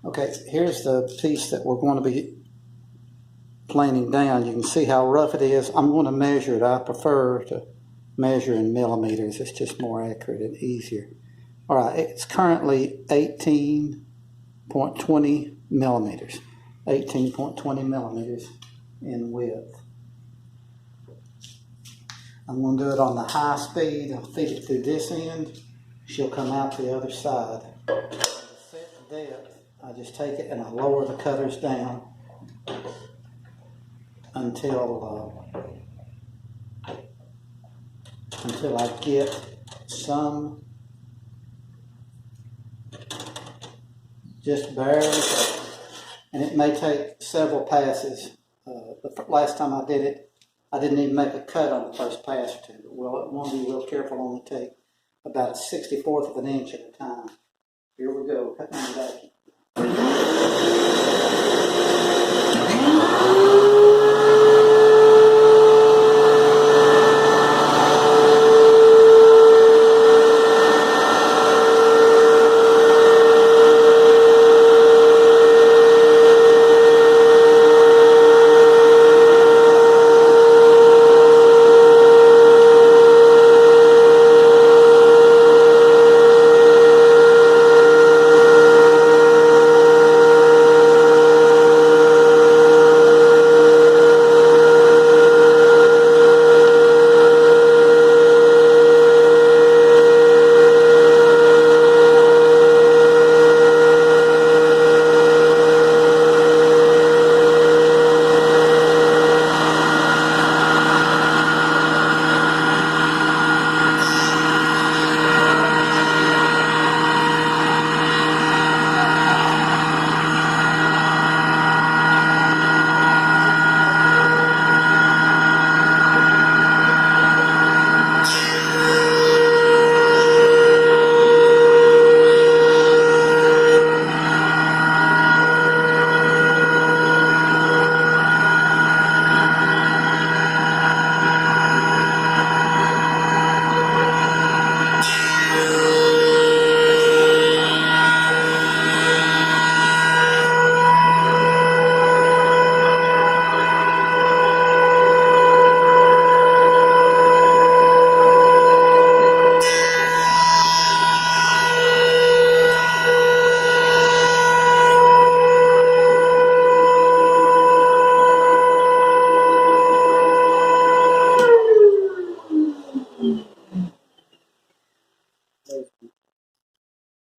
Okay, here's the piece that we're going to be planing down. You can see how rough it is. I'm going to measure it. I prefer to measure in millimeters. It's just more accurate and easier. All right, it's currently 18.20 millimeters. 18.20 millimeters in width. I'm going to do it on the high speed. I'll feed it through this end. She'll come out the other side. To set the depth, I just take it and I lower the cutters down until I get some just barely, and it may take several passes. The last time I did it, I didn't even make a cut on the first pass or two. Well, I want to be real careful, only take about a 64th of an inch at a time. Here we go, cutting the vacuum.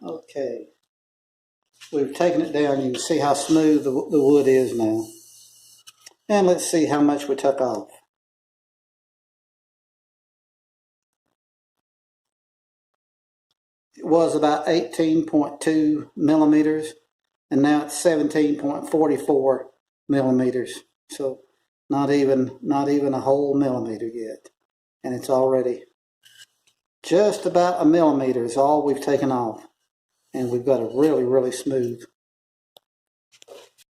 Okay, we've taken it down. You can see how smooth the wood is now. And let's see how much we took off. It was about 18.2 millimeters, and now it's 17.44 millimeters. So not even a whole millimeter yet. And it's already just about a millimeter is all we've taken off. And we've got a really, really smooth